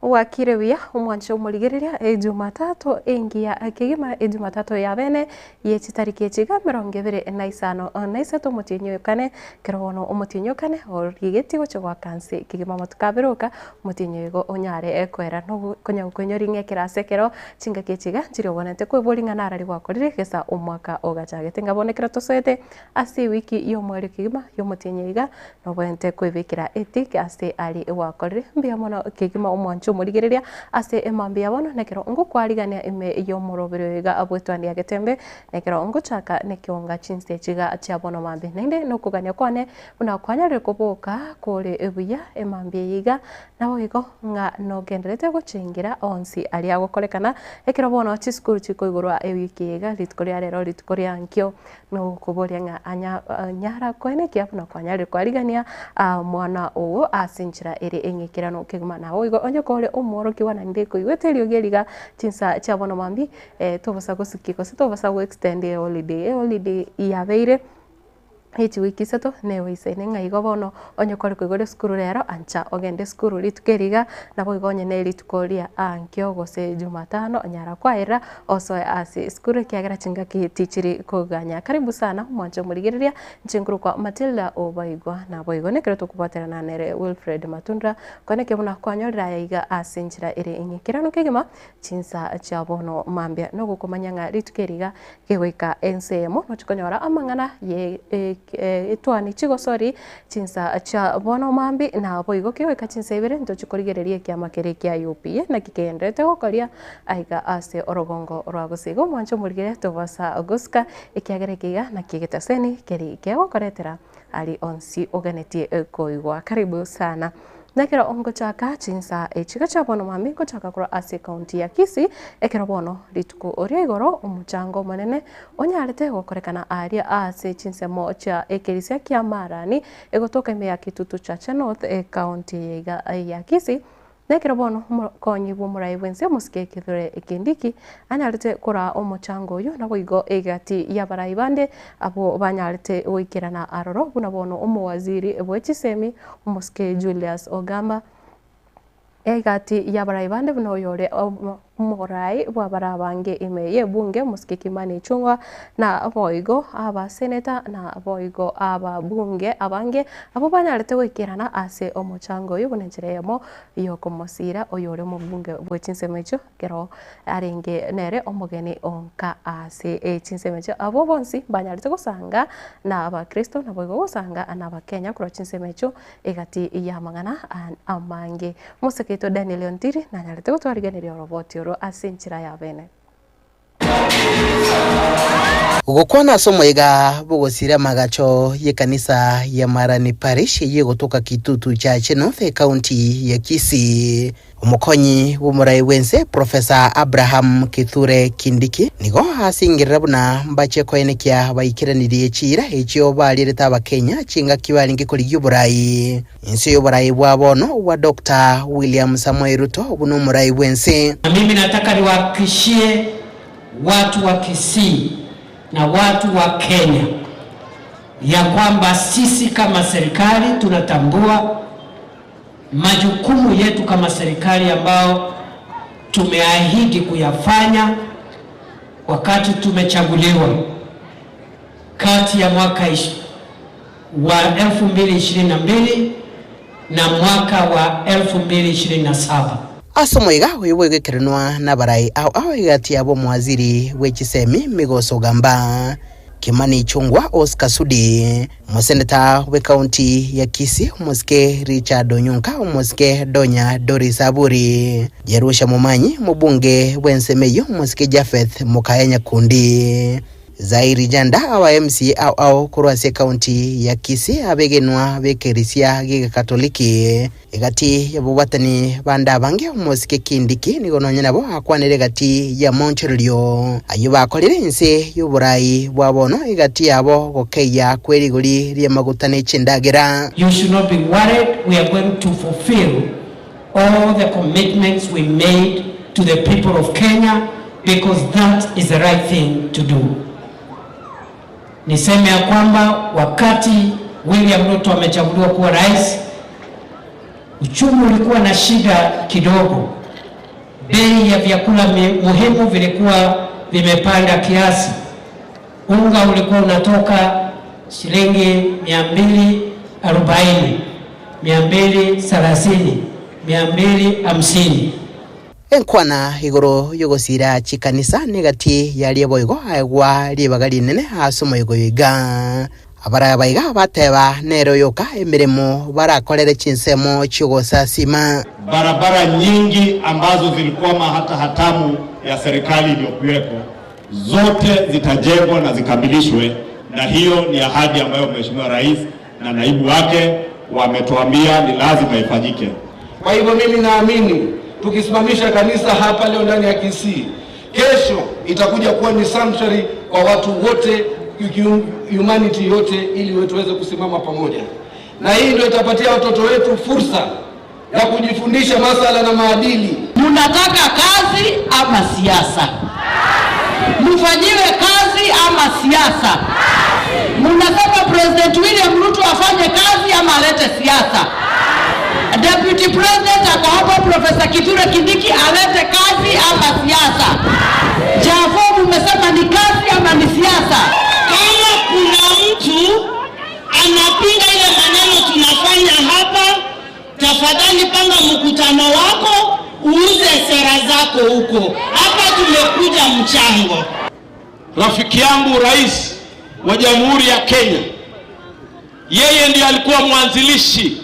wakirewia umwancho umurigereria Jumatatu ingia kigima Jumatatu ya bene yechi tariki chiga 25 na isatu mutinyukane kirono umutinyukane origeti gocho gwa kansi kigima matukabiruka mutinyego onyare kwera no konya konyoringe kirasekero chinga kechiga chirobonete kwibulingana arari gwakorire gesa umwaka ogachagete ngabonekera tosete ase wiki yo mweri kigima yo mutinyega no bwente kwibikira etik ase ali gwakorire mbia mono kigima umwancho murigereria ase emambia bono nekero ngo kwarigania ime yo murobirega abwetwandi agetembe nekero ngo chaka nekionga chinse chiga cha bono mambe nende no kugania kwane una kwanyare kuboka kore ebuya emambia yiga nabo iko nga no genderete guchingira onsi ali agokorekana ekero bono chiskuru chikoigurwa ewiki yiga litkoria rero litkoria nkyo no kuboria nga nyara kwene kia no kwanyare kwarigania mwana uwo asinchira ere engekera no kigima nawo igo onye kore umoro kiwana ndeko iweterio geriga chinsa chabono mambi tobosa gusukiko tobosa go extend holiday yabeire hichi wiki sato newe isene ngaigo bono onye kore kwigore skuru rero ancha ogende skuru litukeriga nabo igonye ne litukoria ankyo gose Jumatano nyara kwaira oso asi skuru kiagera chinga kitichiri koganya karibu sana mwancho murigereria nchinguru kwa Matilda Obaigwa nabo igone kero tukupatera na nere Wilfred Matundra kone kebuna kwanyorira yaiga asinchira ere ingikirano kigima chinsa chabono mambia no gukomanyanga litukeriga kegwika ensemo no chikonyora amangana ye etwani chigosori chinsa cha bono mambi na boigo kiweka chinsa ibere ndo chikorigereria kia makere kia UPA na kikendete gokoria aiga ase orogongo rwagosigo mwancho murigere tobasa Augusta ikiagerekiga na kigetaseni keri kegokoretera ali onsi oganetie koigwa karibu sana nekero ongo chaka chinsa echiga cha bono mambi ko chaka kura ase county ya Kisii ekero bono lituko oria igoro umuchango manene onyarete gokorekana aria ase chinsemo cha ekerisia kia Marani egotoka ime ya Kitutu Chacha North county ya Kisii nekero bono konyi bumurai bwense musike kithure ekindiki anyarete kura umuchango uyu nabo igo egati ya baraibande abo banyarete wikirana aroro buna bono umuwaziri bwechisemi umusike Julius Ogamba egati ya baraibande buno yore murai bwa barabange imeye bunge musike Kimani Ichung'wah na aboigo aba seneta na aboigo aba bunge abange abo banyarete wikirana ase omuchango uyu bunenjeremo iyo komosira oyore mu bunge bwechinsemecho kero arenge nere omugeni onka ase chinsemecho abo bonsi banyarete gusanga na aba Kristo na boigo gusanga na aba Kenya kuro chinsemecho egati ya mangana amange museketo Daniel Ontiri na nyarete gutwariganira roboti asinchira ya bene ugokwana somo iga bugosira magacho ye kanisa ya Marani Parish ye gotoka Kitutu Chacha North county ya Kisii umukonyi w'umurai wense Professor Abraham Kithure Kindiki nigo hasingirira buna mbache koenekia baikiranirie chira echo balireta abakenya chinga kibalingi kuri y'uburai insi y'uburai bwabono wa Dr. William Samoei Ruto buno umurai wense. Mimi nataka niwahakikishie watu wa Kisii na watu wa Kenya ya kwamba sisi kama serikali tunatambua majukumu yetu kama serikali ambao tumeahidi kuyafanya wakati tumechaguliwa kati ya mwaka wa 2022 na mwaka wa 2027. Asomoiga webwe kerenwa na barai au igati abo mwaziri wechisemi Migoso Gamba Kimani Ichung'wah Oscar Sudi museneta we county ya Kisii musike Richard Onyonka musike Donya Doris Aburi Jerusha Mumanyi mubunge wensemeyo musike Jafeth Mukayenya Kundi Zairi Janda awa MC au kurwase county ya Kisii abegenwa bekerisia giga katoliki egati yabubatani banda bange musike Kindiki nigononye nabo akwanire gati ya Montreal ayuba kolire inse y'uburai bwabono egati yabo gokeya kweriguri rie magutane chindagira. You should not be worried. We are going to fulfill all the commitments we made to the people of Kenya because that is the right thing to do. Niseme ya kwamba wakati William Ruto amechaguliwa kuwa rais, uchumi ulikuwa na shida kidogo. Bei ya vyakula muhimu vilikuwa vimepanda kiasi. Unga ulikuwa unatoka shilingi 240, 230, 250. Enkwana igoro yogosira chikanisa negati yali boigo agwa libaga linene asomo yogoyiga abara baiga bateba nero yoka emiremo barakorere chinsemo chigosa sima. Barabara nyingi ambazo zilikuwa hatamu ya serikali iliyokuwepo zote zitajengwa na zikamilishwe, na hiyo ni ahadi ambayo Mheshimiwa Rais na naibu wake wametuambia ni lazima ifanyike. Kwa hivyo mimi naamini tukisimamisha kanisa hapa leo ndani ya Kisii, kesho itakuja kuwa ni sanctuary kwa watu wote, humanity yote, ili tuweze kusimama pamoja. Na hii ndio itapatia watoto wetu fursa ya kujifundisha masala na maadili. Mnataka kazi ama siasa? Mfanyiwe kazi ama siasa? Mnasema President William Ruto afanye kazi ama alete siasa? Deputy President ako hapa, Professor Kithure Kindiki alete kazi ama siasa? Jafo, mmesema ni kazi ama ni siasa? Kama kuna mtu anapinga ile maneno tunafanya hapa, tafadhali panga mkutano wako, uuze sera zako huko. Hapa tumekuja mchango. Rafiki yangu Rais wa Jamhuri ya Kenya, yeye ndiye alikuwa mwanzilishi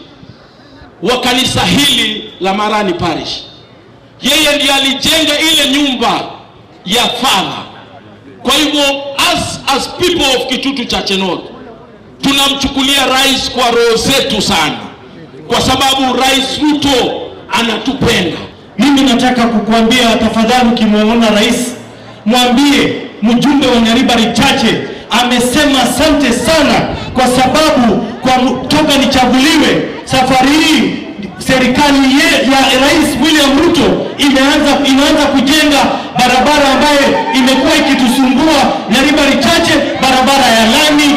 wa kanisa hili la Marani Parish. Yeye ndiye alijenga ile nyumba ya Father. Kwa hivyo as people of Kitutu Church North, tunamchukulia rais kwa roho zetu sana, kwa sababu Rais Ruto anatupenda. Mimi nataka kukuambia, tafadhali ukimwona rais mwambie mjumbe wa Nyaribari Chache amesema asante sana, kwa sababu toka nichaguliwe safari hii serikali ya Rais William Ruto inaanza kujenga barabara ambayo imekuwa ikitusumbua Nyaribari Chache, barabara ya lami.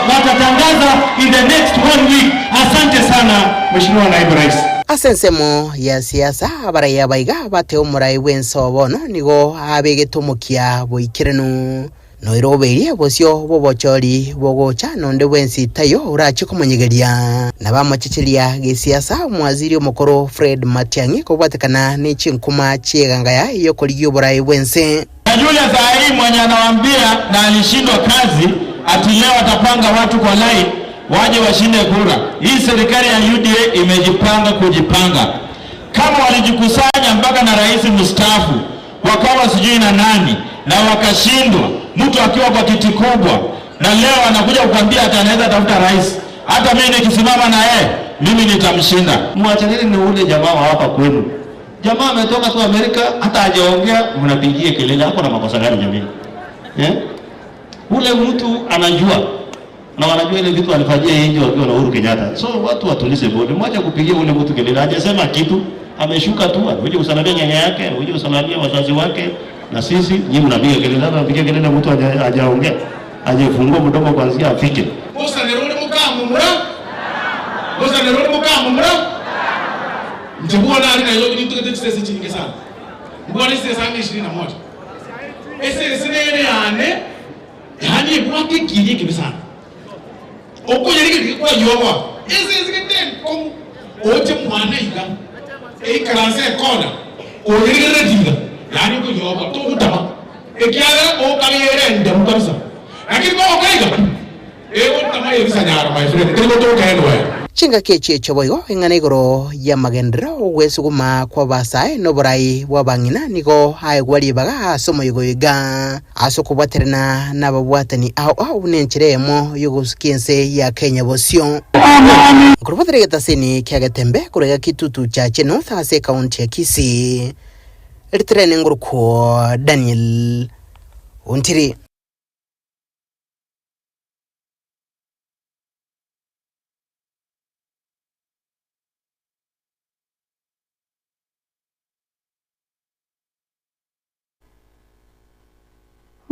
Watatangaza in the next 1 week. Asante sana Mheshimiwa Naibu Rais. Asensemo ya siasa abaraya baiga bate umurai wenso bono nigo abegetomukia boikirenu noiroberia bosio bobochori bogocha nonde wensi tayo urachi kumunyigeria na bamochichiria gisiasa mwaziri omukoro Fred Matiang'i kobatekana ni chinkuma chiegangaya iyo koliyo burai wense. Julia Zahiri mwenye anawaambia na alishindwa kazi ati leo atapanga watu kwa line waje washinde kura. Hii serikali ya UDA imejipanga kujipanga. Kama walijikusanya mpaka na rais mstaafu wakawa sijui na nani na wakashindwa, mtu akiwa kwa kiti kubwa, na leo anakuja kukwambia atanaweza tafuta rais, hata mimi nikisimama na yeye mimi nitamshinda. Mwachaneni na ule jamaa wa hapa kwenu. Jamaa ametoka tu Amerika, hata hajaongea mnapigie kelele. Hapo na makosa gani jamii? Ule mtu anajua na wanajua ile vitu alifanyia nje wakiwa na Uhuru Kenyatta. So watu watulize bodi, mwache kupigia ule mtu kelele. Hajasema kitu, ameshuka tu, uje usalamia nyanya yake, uje usalamia wazazi wake, na sisi nyinyi mnapiga kelele. Hata mpigia kelele mtu hajaongea, hajafungua mdomo kwanza afike. Musa nerudi mukamumura. Musa nerudi mukamumura. Mchukua nani na yobi nituke sisi chingi sana. Mbona sisi sangi 21. Ese nene ane yani mwaki kiji kibisana. Okuyerike kwa yoba. Ese ziketen kom oche mwana iga. Karanse kona. Oyerike diga. Yani ko yoba to utama. Ekiara o kaliyere ndam kabisa. Lakini kwa okaiga. Utama yebisa nyara my friend. Kile to kaenwa. Chinga kechi choboigo engane igoro ya magendero wesuguma kwa basae no burai wabangina nigo aigwari baga somo yigoiga aso kubaterana nababwatani au nenchiremo yuguskiense ya Kenya bosio kurubatere tasini kyagatembe kurega Kitutu Church North ase county ya Kisii litrene nguruko Daniel Untiri.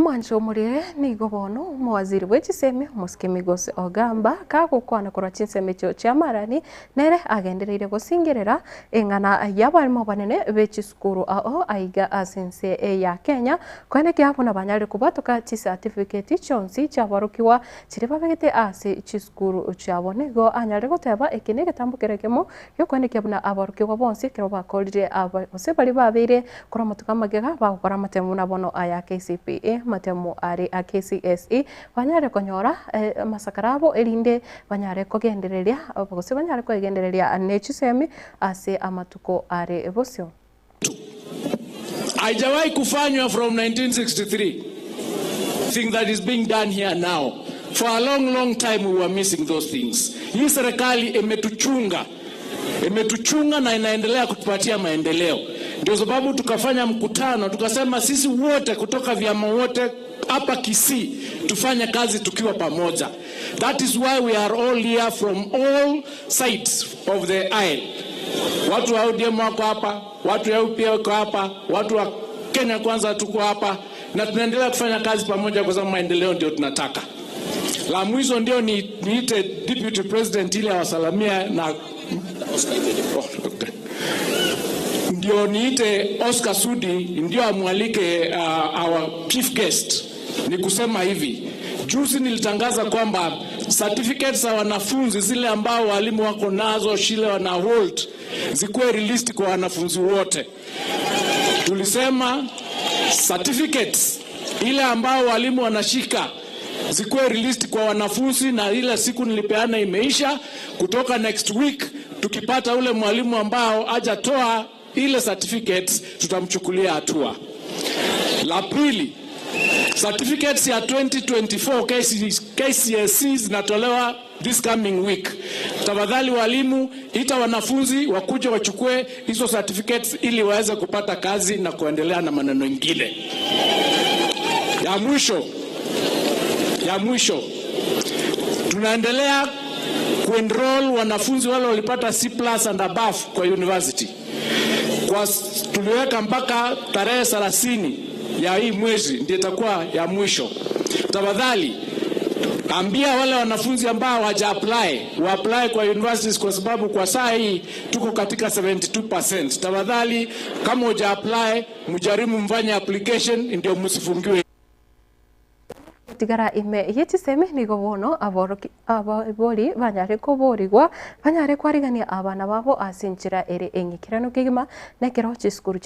mwancho murire ni gobono mwaziri wechisemi Muske Migosi Ogamba kagukwana kora chinsemi cho chamarani nere agendereire gusingirira eng'ana y'abalimo banene b'echisukuru ao aiga asense ya Kenya kwene kiabona banyari kubatoka chi certificate chonsi chabarukiwa chiri babegete ase chisukuru chabonego anyare goteba ekine getambukerekemo yo kwene kiabona abarukiwa bonse kero bakorire abose bari babire kora motuka magega bagukora matemu na bono aya KCPE matemu ari a KCSE banyare konyora masakarabo elinde banyare kogendereria bose banyare kogendereria nechisemi ase amatuko are bosio haijawahi kufanywa from 1963 thing that is being done here now for a long time. We were missing those things. Hii serikali imetuchunga na inaendelea kutupatia maendeleo. Ndio sababu tukafanya mkutano, tukasema sisi wote kutoka vyama wote hapa Kisii tufanye kazi tukiwa pamoja. That is why we are all here from all sides of the aisle. Watu wa ODM wako hapa, watu wa UPA wako hapa, watu wa Kenya Kwanza tuko hapa, na tunaendelea kufanya kazi pamoja kwa sababu maendeleo ndio tunataka. La mwisho ndio niite Deputy President ile awasalamia na ndio niite Oscar Sudi ndio amwalike our chief guest. Ni kusema hivi, juzi nilitangaza kwamba certificates za wanafunzi zile ambao walimu wako nazo shule wana hold zikuwe released kwa wanafunzi wote. Tulisema certificates ile ambao walimu wanashika zikuwe released kwa wanafunzi, na ile siku nilipeana imeisha. Kutoka next week tukipata ule mwalimu ambao hajatoa ile certificates tutamchukulia hatua. La pili, certificates ya 2024 KCSE zinatolewa this coming week. Tafadhali walimu, ita wanafunzi wakuje wachukue hizo certificates ili waweze kupata kazi na kuendelea na maneno mengine. Ya mwisho tunaendelea kuenroll wanafunzi wale walipata C+ and above kwa university. Tuliweka mpaka tarehe 30 ya hii mwezi ndio itakuwa ya mwisho. Tafadhali ambia wale wanafunzi ambao hawaja apply kwa universities, kwa sababu kwa saa hii tuko katika 72%. Tafadhali kama huja apply mjaribu mfanye application ndio msifungiwe. Tigara ime yetisemi nigo bono abori banyare kuborigwa banyare kwarigania abana babo asinchira ere engikirano kigima nekero chiskuru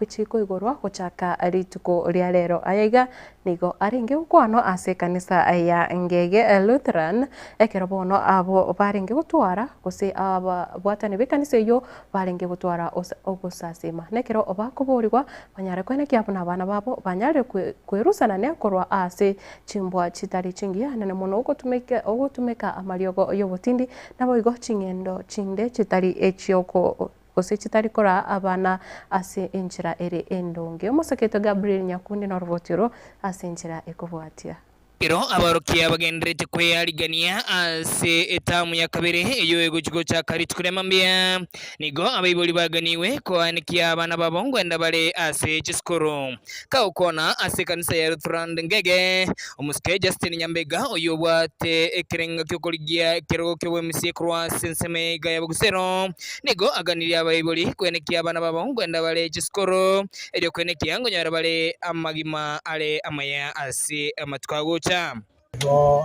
chiko igorwa gochaka rituko ria rero ayaiga nigo aringe ukwano ase kanisa ya Ngege Lutheran ekero bono abo baringe gutwara gose aba bwatane bekanisa yo baringe gutwara ogosasima nekero obakuborigwa banyare kwene kyabona abana babo banyare kwerusana ne korwa ase chimbwa chitari chingia nene muno ugotumeka amariogo yobotindi nabo igo chingendo chinde chitari echioko gose chitari kora abana ase enchira ere endonge omosaketo Gabriel Nyakundi na Rubotiro ase enchira ekobwatia iro abarokia bagenderete kweyarigania ase etamu ya kabere eyo egochigo cha karitukure mbia nigo abaiboli baganiwe kwanikia abana babongo enda bale ase chiskoro kaukona ase kanisa ya Lutheran Ngege Muske Justin Nyambega oyo bwate ekerenga kyokoligia kero kyo MC Croix senseme ga yabugusero nigo aganiria abaiboli kwanikia abana babongo enda bale chiskoro eyo kwanikia ngo nyara bale amagima ale amaya ase amatwago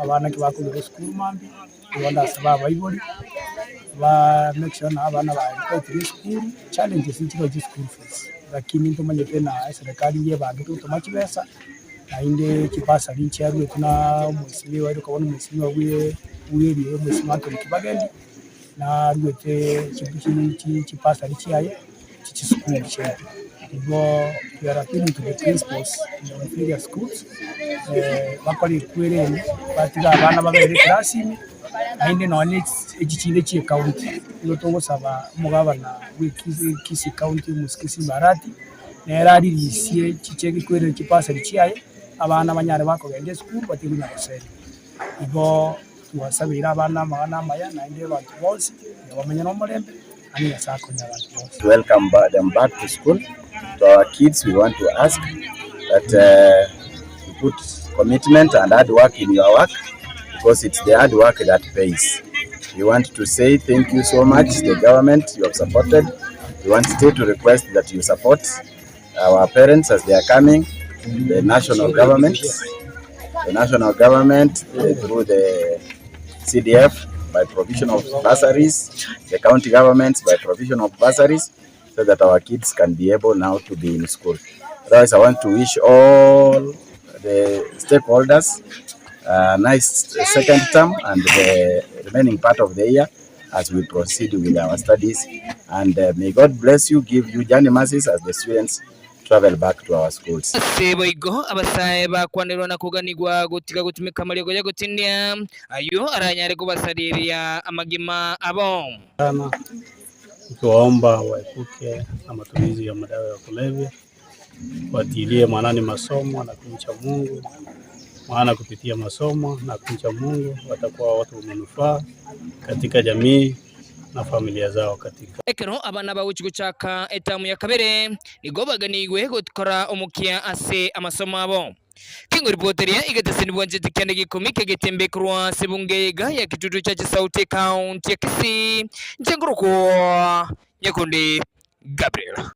abana kibakuye school mambi wanda sababa iboli ba make sure na abana ba school challenges inchiko school fees lakini ntomanye tena serikali ye bantu tumachi pesa na inde kipasa linchi yarwe kuna mwesimi wali kabona mwesimi wabuye uyeri mwesimi wake kibagendi na rwete kipasa linchi yaye chichi school che we are appealing to the principals in the various schools. Bakoli kwirene batiga abana babere klasini ainde none ekichinde chi county notongo saba mugabana wikisi county muskisi barati nera ririsie chichege kwirene kipasa lichiaye abana banyare bakogende school batiga na kuseri ibo tuwasabira abana magana maya nainde bantu bose bamenya no mulembe ani yasako nyabantu bose. Welcome them back to school. To our kids, we want to ask that put commitment and hard work in your work, because it's the hard work that pays. We want to say thank you so much, the government you have supported. We want still to request that you support our parents as they are coming, the national government through the CDF by provision of bursaries, the county governments by provision of bursaries, so that our kids can be able now to be in school. Otherwise, I want to wish all the stakeholders a nice second term and the remaining part of the year as we proceed with our studies. And may God bless you, give you journey mercies as the students travel back to our schools. Seboigo abasaye bakwanirwa na kuganirwa gutiga gutumika amarego yo gutindia ayo aranyare kubasariria amagima abo. Tuomba waepuke na matumizi ya madawa ya kulevya, watilie maanani masomo na kumcha Mungu, maana kupitia masomo na kumcha Mungu watakuwa watu wa manufaa katika jamii na familia zao. Katika ekero abana ba ukigo cyaka etamu ya kabere nigo baganigwe gukora umukia ase amasomo abo. Kingo reporteria igatesinibwa njeti kende gikomike getembe kurwa sebungega ya kitutu cha Sauti County ya Kisii njengruko Nyakundi Gabriel.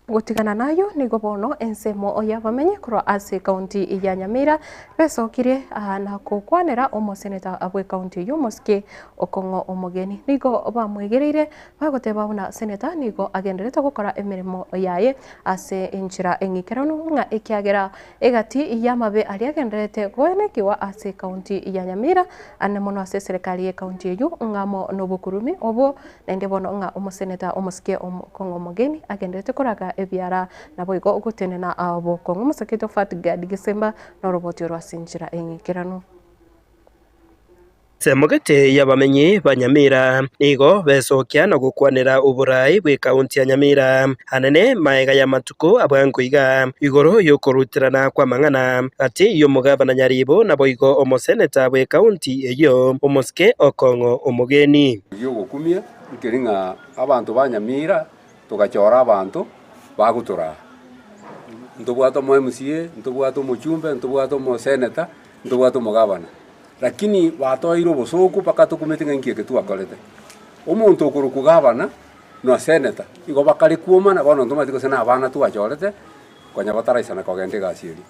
Gutigana nayo nigo bono ensemo oya bamenye kuro ase county ya Nyamira besokire na kukwanera omoseneta abwe county y'Omoske Okongo Omogeni nigo bamwegereire bagoteba una seneta nigo agenderete gukora emirimo yaye ase enchira engikerano nga ekiagera egati yamabe ali agenderete gwenekiwa ase county ya Nyamira ane mono ase serikali ya county yu ngamo nobukurumi obo nende bono nga omoseneta Omoske Okongo Omogeni agenderete koraga ebyara naboigo gutenena abo kongo musaketo Fatgad Gisemba no roboti rwasinjira engikerano. Semogete y'abamenyi ba Nyamira nigo besokia no gukwanira uburayi bwe county ya Nyamira hanene maega ya matuko abwanguiga igoro yokurutirana kwa mangana ati yo mugabana Nyaribo naboigo omoseneta bwe county eyo Omoske Okongo Omogeni yo gukumia ikiringa abantu ba Nyamira tugachora abantu bagutura ntubwato mo MCA ntubwato mo chumbe ntubwato mo senator ntubwato mo gavana lakini watoiro bosoku paka tukumetinga nkieke tu akolete omuntu okuruku gavana no senator igo bakali kuomana bono ntumatiko sena abana tu achorete konya bataraisa na kogende gasiri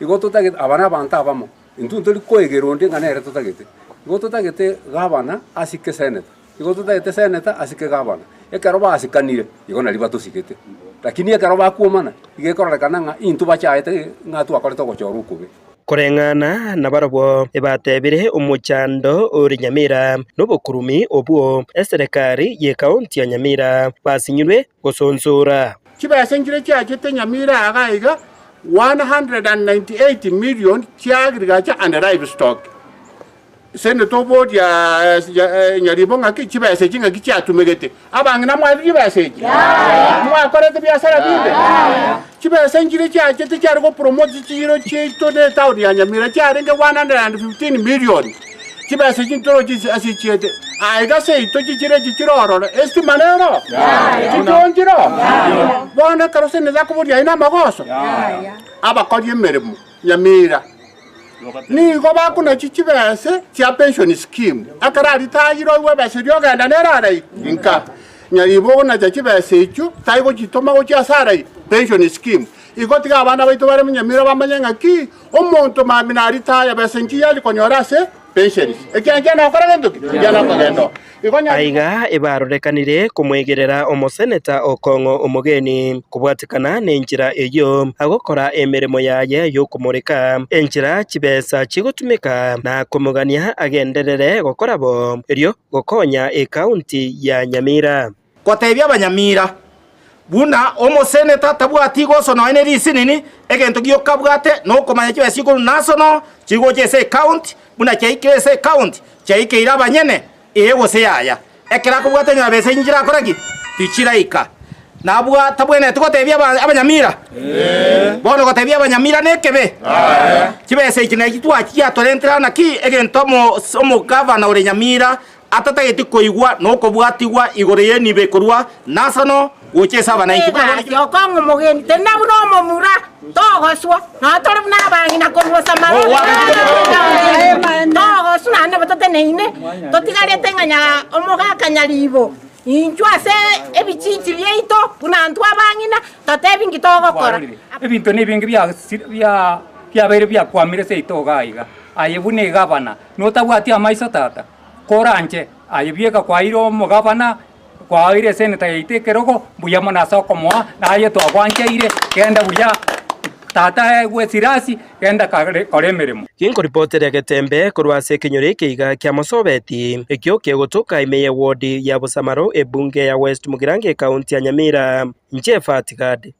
igo tutagete abana banta abamo intu ntuli koegeronde nganere tutagete igo tutagete gavana asike senator igo tutagete senator asike gavana ekaroba asikanire igo nali batusikete lakini ekaroba kuomana igekorekana nga intu bachaete ngatu akolete gochorukube kurengana na barabo ebatebire umuchando uri Nyamira n'obukurumi obwo eserikali ye county ya Nyamira basinyirwe gusonsora kibasengire cyagete Nyamira agaiga 198 million cyagrigacha and livestock Senator board ya Nyaribo ngaki kibase kinga kichatumegete abangina mwali kibase mwakorete byasara bibe kibase ngire cyagete cyari go promote kiro cyito de town ya Nyamira cyari nge 115 million kibase kintoro asichete aiga se ito kikiroro estimanero kitonjiro bona karose neza kuburya ina magoso abakodye meremu Nyamira ni go bakuna kikibese kya pension scheme akarari tayiro webese ryogenda nerarai inka Nyaribo na kibese icyo tayigo kitoma go cyasara pension scheme igoti abana baitu bare mu Nyamira bamanyanga ki omuntu maminari taya bese nkiyali konyorase pension ekyanjye na koragendo kijana kogendo aiga ebarorekanire kumwegerera omoseneta Okongo Omogeni kubwatikana n'enjira eyo agokora emirimo yaye yo kumurika enjira kibesa kigutumika na kumugania agenderere gokorabo eryo gokonya county ya Nyamira kotebya abanyamira buna omoseneta tabwati goso no ene risinini egento gyokabwate no komanya kibesi ko national kigo cyese county buna cyikese county cyikeira abanyene ewo se yaya ekera kubwate nyabese njira koragi tichiraika nabwa tabwene tukotebya abanyamira bono kotebya abanyamira nekebe kibese ikine kitwa kiatorentera na ki egento mo governor ore Nyamira atatagete koigwa no kobwatigwa igoreye nibekorwa national gochesa bananchi yokongo mogeni tena buno momura togoswa na tore na bangi na konwa samara togoswa na batote neine totigale tenganya omoga kanyalibo inchwase ebichichi byeito buna ntwa bangina totebi ngitogokora ebintu nebingi bya bere bya kwamire seito gaiga ayebune gabana notabwati amaiso tata koranje ayebieka kwairo mogabana kwaire seneta yitekeroko buya monasa komwa naye twagwancheire kenda buya tata gwesirasi kenda koremeremo kinko reporter ya Getembe kurwase kinyore kiga kya Mosobeti ekyo kegotoka imeye ward ya Busamaro ebunge ya West Mugirange county ya Nyamira nche Fatigade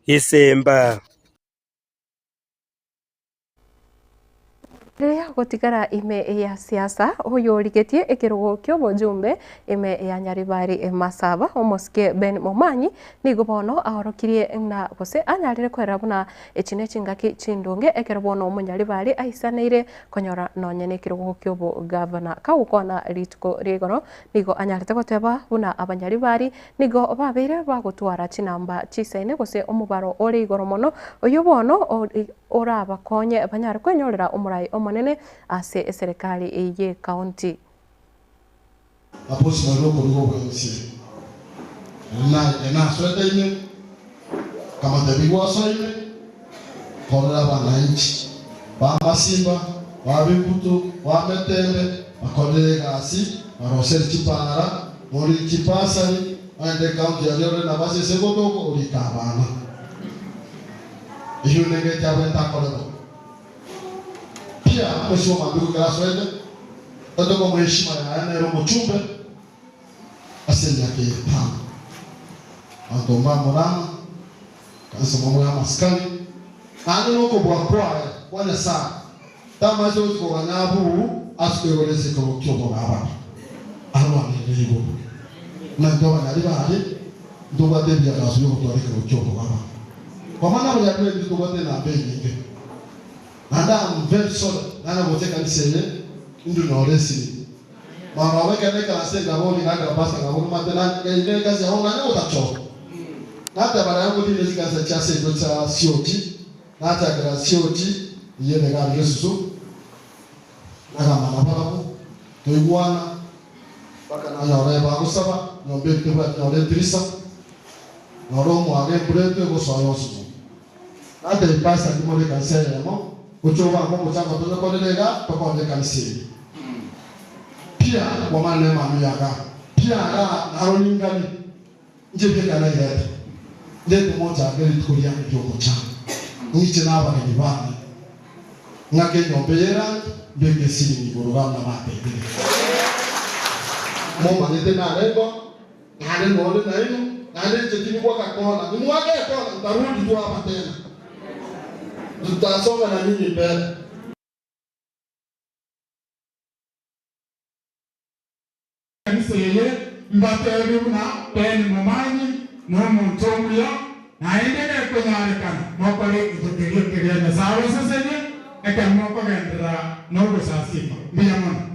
Isemba Rĩrĩa gũtigara ime ya siasa huyo rigetie ikirugo kyo bojumbe ime ya Nyaribari Masaba omoske Ben Momanyi nigobono ahorokirie na bose anyarire kwera buna echine chingaki chindunge ekerobono Munyaribari aisaneire konyora nonyene ikirugo kyo bo governor kaukona ritko rigoro nigo anyarite goteba buna Abanyaribari nigo babire bagutwara chinamba chisaine bose omubaro ori igoro mono uyu bono oraba konye abanyari kwenyorera umurai omonene ase serikali ye county aposi maroko rugo bwensi na swetaine kama tabigwa saine korera bananchi ba Masimba ba Bibutu ba Metembe bakorere gasi baroseri chipara muri chipasari ande county ya Nyore na base segodoko ulikabana hiyo nengeti abenta korero pia mheshimiwa Mandugu Garaswede ndio kwa mheshimiwa yana romo chumbe asili yake tano antomba morana kanisa mambo ya maskani ani loko bwa kwa saa tama hizo kwa wanabu asikweleze kwa kyobo baba alwa ni lebo na ndio wanalibali ndio badebi ya rasmi kwa kwa kyobo baba kwa maana ya ndio kwa tena benye nanda mverso nana boteka nisene ndu noresi mara weka neka asenga boni naga basa ngabona matena ile kazi haona na utacho hata bara yangu ile zikaza cha sendo cha sioti hata gra sioti yene ga Yesu naga manapala toigwana baka na yore ba kusaba nombe teba yore trisa noromo age brete go soyosu hata ipasa kimole kanisa yamo uchoba kwa mchanga tunakolega tokone kanisini pia kwa maana mama yaka pia arolingani nje pia kana yete ndio mmoja ngeli tukulia ndio mchanga niche na bana nibana ngake nyombera mbenge sini ngorogana mate mama nete na lego ngale ngole na ino ngale chetini kwa kakona ni mwake kwa ndarudi tu hapa tena tutasonga na nini mbele kanisa yeye mbatere na Ben Momanyi no mtonguya na endelea kunyarekana mokole itokeria na sawa sasa ni eka moko gendera no kusasifa bila mwana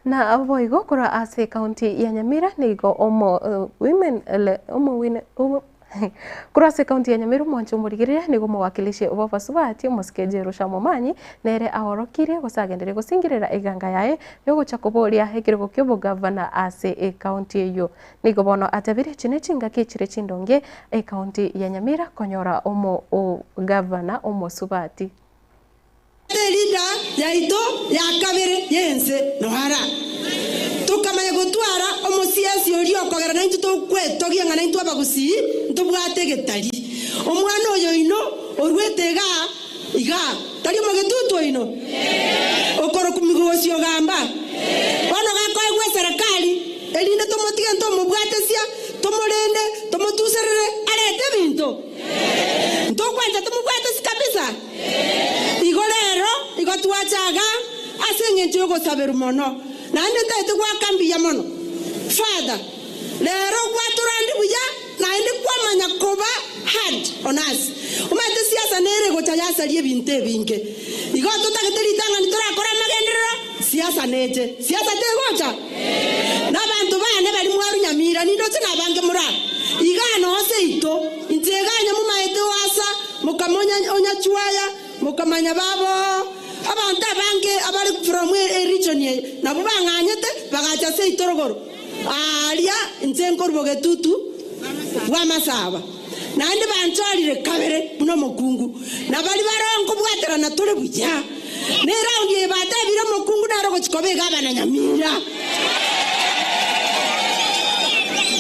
na avoigo kura ase county ya Nyamira nigo omo kura ase county ya Nyamira mwancho murigiria nigo mwakilishe oba subati omuskeje Rusha Momanyi nere ahorokire gosagendere gosingirira iganga yae yo guchakoboria hekirego kyobo governor ase county eyo nigo bono atabire chine chinga kichire chindonge county ya Nyamira konyora omo governor omo subati Lida yaito yakabere yense nohara tukamanya gutwara omusiasi ori okogera na intu kwetogia ngana intu abagusi ntubwate getari omwana oyo ino orwetega iga tari mugetutu ino okoro kumigocio gamba bana gakoe gwe serikali elinde tomotige ntomubwatesia tomorende tomotuserere arete bintu ntokwanja tomubwatesi kabisa igolero igotwachaga asenge njogo saberu mono nande ndete kwa kambi ya mono father lero kwaturandi buya na indi kwamanya kuba hard on us umate siasa nere gochayasari binte binge igo tutagitiritanga niturakora magenderero siasa neje siasa tegocha na bantu bane bali mwaru Nyamira nindo tina bange mura igano oseito integanya mumaete wasa mukamonya onya chwaya mukamanya babo abantu abange abali from a region ye nabo banganyete bagacha seito rogoro alia nzengo rubogetutu wa masaba nandi banchorire kabere buno mukungu na bali barongo bwatera na tole buja ne raundi e batabira mukungu na rogo chikobe gabana Nyamira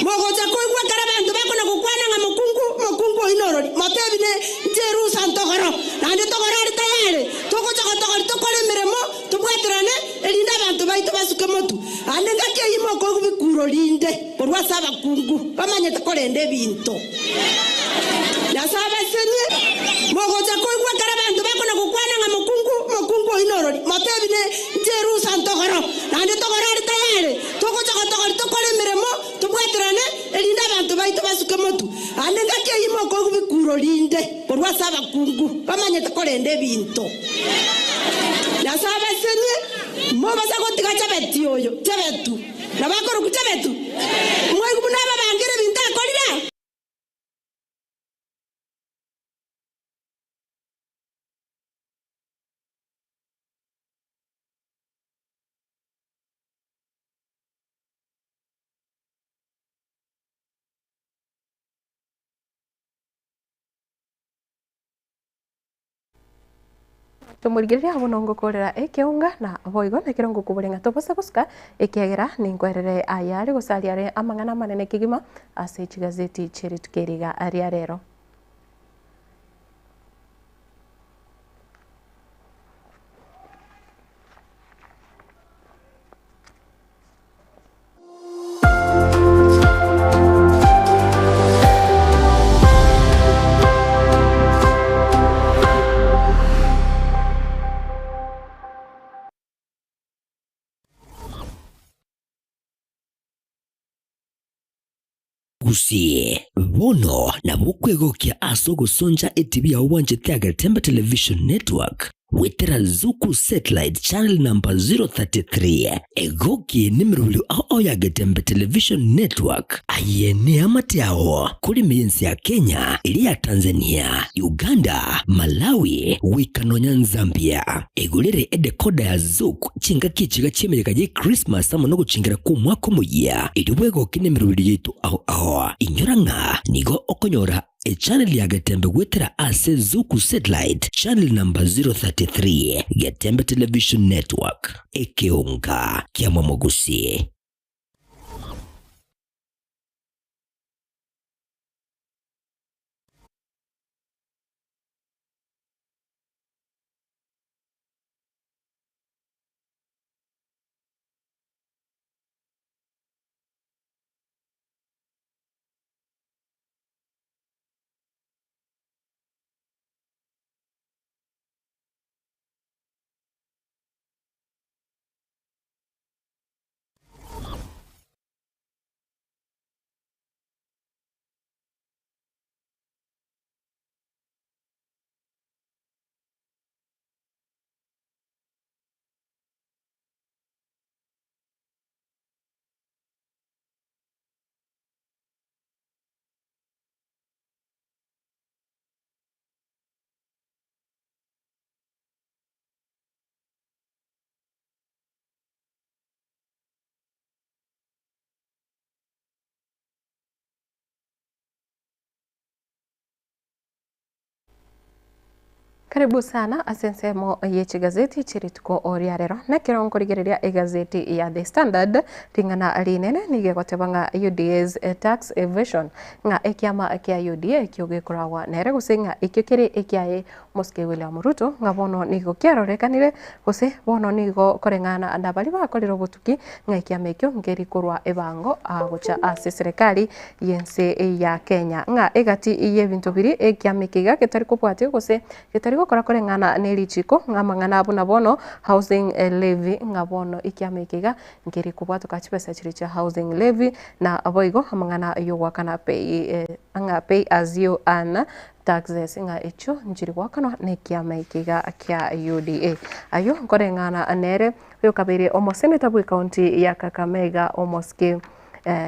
mogo cha koigwa karabantu bako na kukwana nga mukungu inoro matebine njeru santogoro nandi togoro ari tayare toko tokole meremo tubwaterane elinda abantu baitu basuke motu anenga ke imo ko kubikuro linde porwa saba kungu bamanye takolende binto ya saba senye mogo cha koigwa karabantu bako na kukwana nga mukungu inoro matebine njeru santogoro nandi togoro ari tayare toko tokole meremo tubwaterane elinda abantu baitu basuke motu anenga ke imo ko kubikuro linde porwa saba kungu bamanye takolende binto ya saba senye mo basa ko tiga chabeti oyo chabetu na bakoro ku chabetu mwe kubunaba bangere binta kolira tumurigirira bunongo korera ekeunga na boigo na kirongo kuburenga tobosa buska ekegera ningwerere ayari gusaliare amangana manene kigima ase chigazeti chiri tukeriga aria rero gusie bono na bukwegokia aso gusonja etv ya uwanje Tiaga Tembe Television Network wetera Zuku Satellite Channel number 033 egoki nimirulu ao ya Tembe Television Network ayene amatiao kuri miensi ya Kenya, ili ya Tanzania, Uganda, Malawi, Wikanonya, Zambia egulere edekoda ya Zuku chinga kichiga chimereka je Christmas amono guchingira ku mwaka muya ili wegoki nimirulu yitu ao inyoranga nigo okonyora channel ya Gatembe wetera ase Zuku Satellite Channel number 033 Gatembe Television Network ekeunga kia mwamogusie. Karibu sana asensemo yechi gazeti chirituko oriarero na kirongo rigiriria egazeti ya The Standard tingana rinene nigegotebanga UDA's tax evasion nga ekiama kia UDA kiogekurawa nere gusinga ikikiri ekiae Muske William Ruto nga bono nigo kiarorekanire guse bono nigo korengana andabali bakorero butuki nga ekiama ekyo ngeri kurwa ebango agocha ase serikali yense ya Kenya nga egati ye bintu biri ekiama kiga ketari kubwatio guse ketari kora kurengana nerichiko ngamangana abuna bono housing levy ngabono ikiamikiga ngiri kubwatuka chipesa chiricha housing levy na aboigo amangana yogwakana pay as you earn taxes nga echo njiri wakano ne kiama ikiga kya UDA ayo nkorengana nere yokabiri omoseneta bwe county ya Kakamega omoske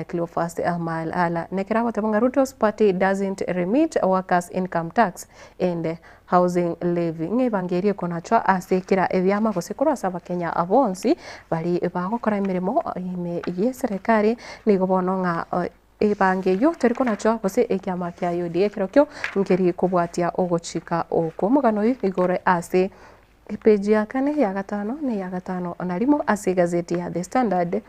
Cleophas Malala nekera watabanga Ruto's party doesn't remit workers income tax and housing levy ngebangerie konachwa asekira ebyama gosekora saba Kenya abonsi bali bagokora imirimo ime yeserikali nigobono nga ebangeyo teriko nacho bose ekyama kya UDA kirokyo ngeri kubwatia ogochika okomugano igore ase page ya kane ya gatano ne ya gatano onalimo ase gazeti ya The Standard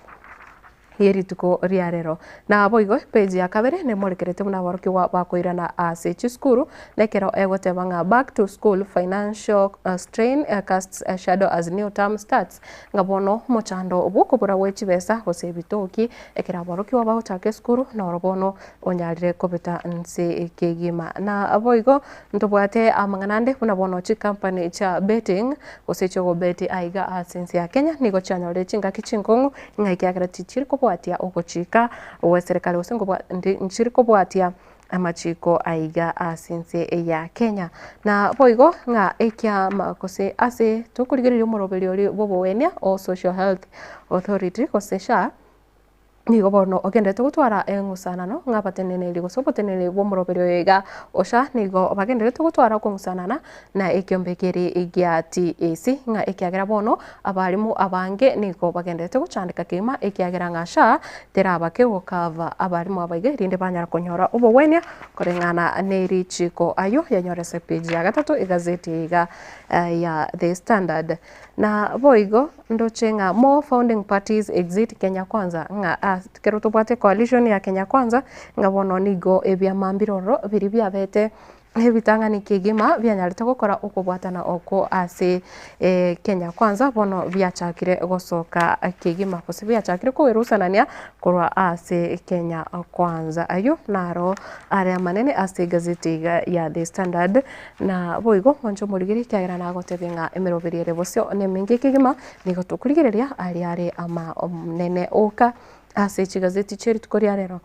heri tuko riarero na aboigo page ya kabere ne morekerete muna waruki wa bakoirana ase chiskuru nekero egotebanga back to school financial strain casts a shadow as new term starts ngabono mochando obukobura wechibesa gosebitoki ekera waruki wa bahochake skuru na orobono onyalire kobeta nse kegima na aboigo ntobwate amanganande muna bono chi company cha betting gosecho beti aiga asensi ya Kenya nigo chanyole chinga kichinkongo ngaikyagara tichiriko bwatia ogochika we serikali osengo nchiriko bwatia amachiko aiga asense ya Kenya na boigo nga ekya makose ase tukurigirira umuroberi ori bobo wenia o social health authority kosesha nigo bono ogendete gutwara engusanano ngabatenene ligo sobotenene bo muroberi oyega osha nigo bagendete gutwara kungusanana na ekyombekeri igya TAC nga ekyagera bono abalimu abange nigo bagendete gucandika kima ekyagera ngasha terabake gukava abalimu abaige rinde banyara konyora ubo wenia korengana nerichiko ayo yanyorese page ya gatatu igazeti iga ya The Standard na boigo ndochenga more founding parties exit Kenya Kwanza nga kero tubate coalition ya Kenya Kwanza ngabono nigo ebya mambiroro biri byabete ebitangani kigima byanyalite gukora ukubwatana oko ase Kenya Kwanza bono byachakire gosoka kigima kose byachakire ko werusanania korwa ase Kenya Kwanza ayo naro are manene ase gazeti ya The Standard na boigo monjo muligiri kyagira na gotebenga emeroberiere bosyo ne mingi kigima nigo tukurigireria ari ama nene oka ase chigazeti cheri tukoria rero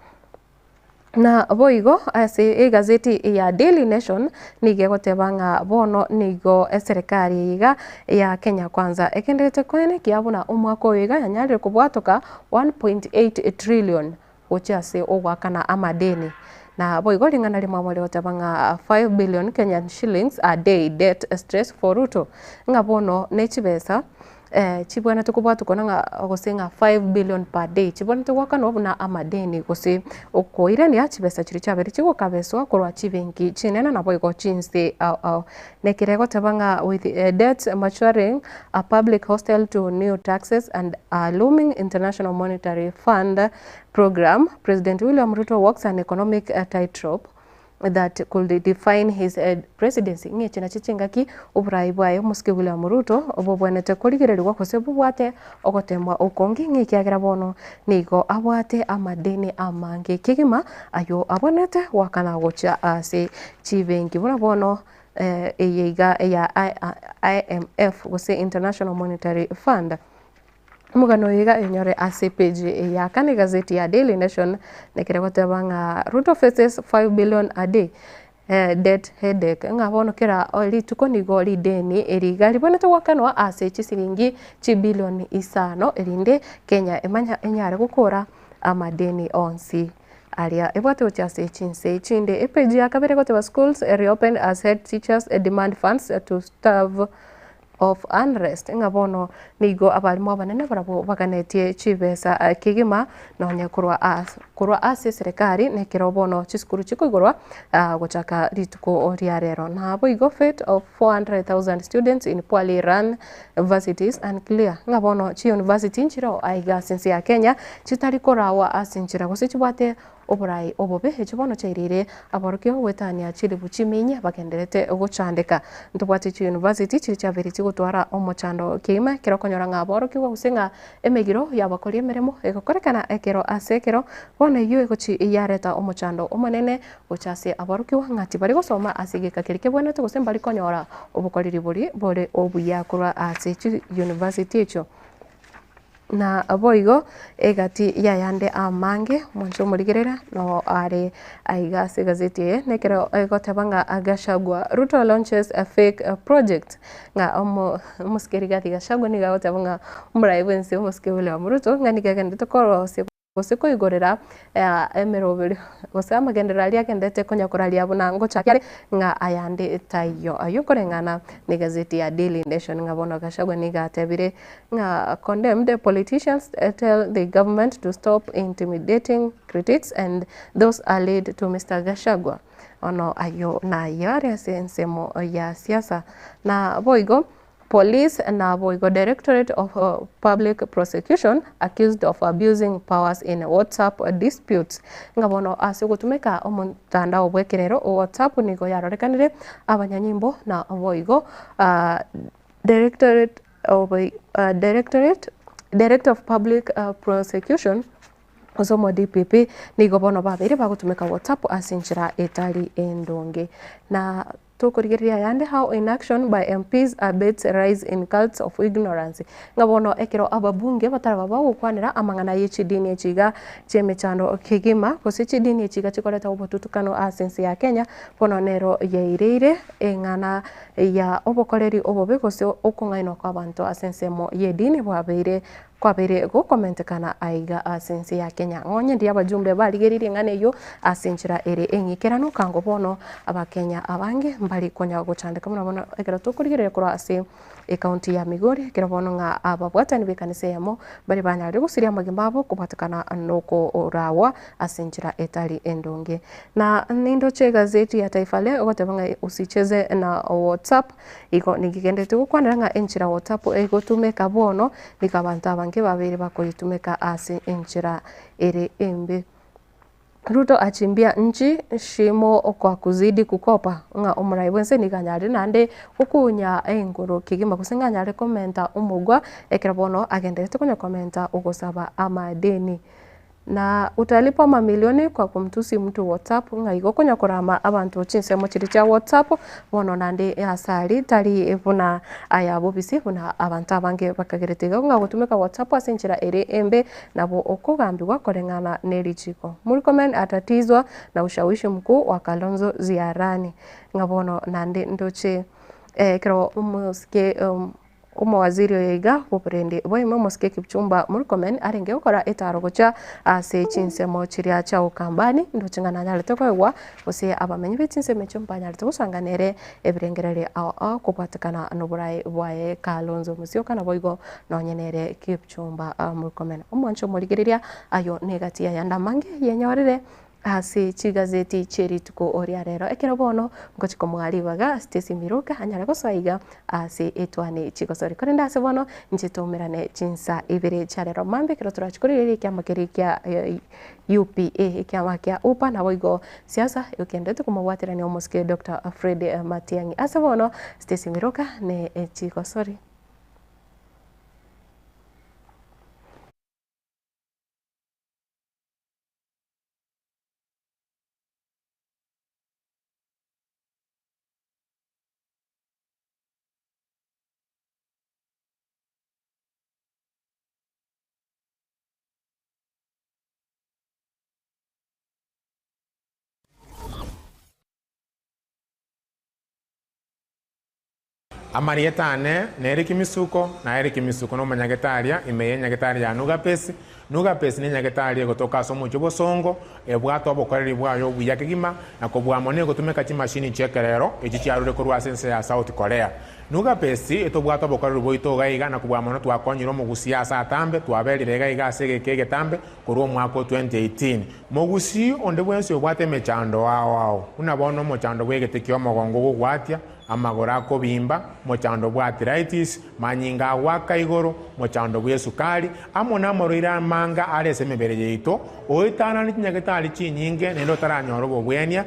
na boigo ase gazeti ya Daily Nation nige gotebanga bono nigo serikali iga ya Kenya Kwanza ekendete kwene kiabuna umwako wiga yanyalire kubwatoka 1.8 trillion ochase ogwakana amadeni na boigo lingana limwe mwele gotebanga 5 billion Kenyan shillings a day debt stress for Ruto ngabono nechibesa chibwana tukubwatu konanga gosenga 5 billion per day chibwana tukwakana obuna amadeni gose okoirani achibesa chiri chabere chigo kabeswa korwa chibenki chinena na boigo chinse nekirego tabanga with debt maturing a public hostel to new taxes and a looming International Monetary Fund program. President William Ruto walks an economic tightrope that could define his presidency ngechina chichingaki uburai bwayo muske William Ruto obobwenete kurigirerirwa kose bubwate ogotemwa ukongi ngekyagira bono nigo abwate amadeni amange kigima ayo abonete wakana gocha ase chibengi buna bono eyega ya IMF gose International Monetary Fund mugano yiga enyore ase page ya kane gazeti ya Daily Nation nekiregotebanga Ruto faces 5 billion a day debt headache ngabono kera oli tukonigo lideni eriga libonete wakanwa ase chisiringi chibilioni isano erinde Kenya emanya enyare gukora amadeni onsi aria ebwate ochase chinse chinde page ya kabere goteba schools reopened as head teachers demand funds to starve of unrest ngabono nigo abalimu abanene barabo baganetie chibesa kigima nonye kurwa ase serikali nekirobono chiskuru chikugurwa gochaka rituko oriarero na boigo fate of 400,000 students in poorly run universities unclear ngabono chi university nchiro aiga sense ya Kenya chitari korawa asinchira gose chibwate oburai obobe echibono chairire aborokio wetania chiri buchiminya bagenderete guchandika ntubwate chi university chiri chabiriti gutwara omochando kima kirokonyora ngaborokio gusenga emegiro yabakori emeremo egokorekana ekero asekero bona iyo egochi yareta omochando omonene uchase aborokio ngati bari gusoma asigika kirike bwenete gusemba rikonyora obukoriri bore obuya kurwa ase chi university echo na aboigo egati yayande amange mwancho murigerera no are aigase gazeti nekero egotebanga agashagwa Ruto launches a fake project nga muskerigathi gashagwa ni gotebanga muraibense muskewele Ruto ngani gagende tokoro goseko igorera emerobere gosama gendera lia kendete konya koralia buna ngocha kyari nga ayande tayo ayokorengana ni gazeti ya Daily Nation nga bono gashagwa ni gatebire nga condemned politicians tell the government to stop intimidating critics and those allied to Mr. Gashagwa ono ayo na yare sensemo ya siasa na boigo Police na Boigo Directorate of Public Prosecution accused of abusing powers in WhatsApp disputes. Ngabono asigutumeka omutandao bwekerero WhatsApp nigo yarorekanire abanyanyimbo na Boigo Directorate of Public Prosecution osomo DPP nigo bono babiri bagutumeka WhatsApp asinchira etali endonge na tukurigiria yande how inaction by MPs abates rise in cults of ignorance ngabono ekero ababunge bataraba bagukwanira amangana y'echidini echiga chemechando kigima kose chidini echiga chikoreta obotutukano asensi ya Kenya bono nero yeirire engana ya obokoreri obobe kose okungaino kwa bantu asensemo yedini bwabeire kwabere gukomentekana aiga asensi ya Kenya ngonye ndi abajumbe barigerire ngane yo asenchira ere engikerano kango bono abakenya abange mbali konya guchandika murabona ekero tukurigire kura ase county ya Migori ekero bono nga ababwatani bekanise yamo bari banyari gusiria magimabo kubatakana noko orawa asenchira etali endonge na nindo che gazeti ya Taifa Leo gotebanga usicheze na WhatsApp iko nigigendete gukwanira nga enchira WhatsApp egotumeka bono nikabanta bange babiri bakoritumeka ase enchira ere embe Ruto achimbia nchi shimo kwa kuzidi kukopa nga umurai wense nikanyari nande ukunya engoro kigima kusenganyari komenta umugwa ekerabono agenderete kunya komenta ugosaba amadeni na utalipa mamilioni kwa kumtusi mtu WhatsApp nga igokonya kurama abantu chinsemo chiri cha WhatsApp bono nande asali tali ebuna aya bobisi buna abantu abange bakageretega nga gutumeka WhatsApp asenchira ere embe nabo okugambirwa korengana nerichiko muri comment atatizwa na ushawishi mkuu wa Kalonzo ziarani nga bono nande ndoche kero umuske umawaziri oyiga buprende boyimo moske Kipchumba Murkomen arenge ukora etarogocha ase chinsemo chiria cha ukambani ndochingana nyalete kwegwa ose abamenyi bechinsemo chompanya lete gusanganere ebirengerere a kupatikana noburai bwaye Kalonzo Musyoka na boigo nonyenere Kipchumba Murkomen omoncho murigereria ayo negati ya ndamange yenyorere ase chigazeti cherituko oria rero ekero bono ngochiko mwalibaga Stacy Miruka anyara gosaiga ase etwane chigosori korenda ase bono nchitomerane chinsa ibere charero mambe kero turachikorire kyamakeri kya UPA kyamakya upa na boigo siasa yokendete kumwatirani omoske Dr. Fred Matiang'i ase bono Stacy Miruka ne chigosori Amarietane neri kimisuko na eri kimisuko no manyagetaria imeye nyagetaria nuga pesi ni nyagetaria gotoka somo chubo songo ebwato abokoreri bwayo buya kigima na kobwamone gotumeka chimashini chekerero echichiarure korwa sense ya South Korea nuga pesi etobwato abokoreri boito gaiga na kobwamone twakonyiro mugusia asa tambe twaberire gaiga ase kege tambe korwa mwaka 2018 mugusi onde bwense obwate mechando wao unabono mochando bwegetekyo mogongo gugwatia amagora akobimba mochando bwa arthritis manyinga waka igoro mochando bwa sukari amona moroira omoganga arese emebere yaito oitana ni chinyagitari chinyinge nendo taranyora obobwenia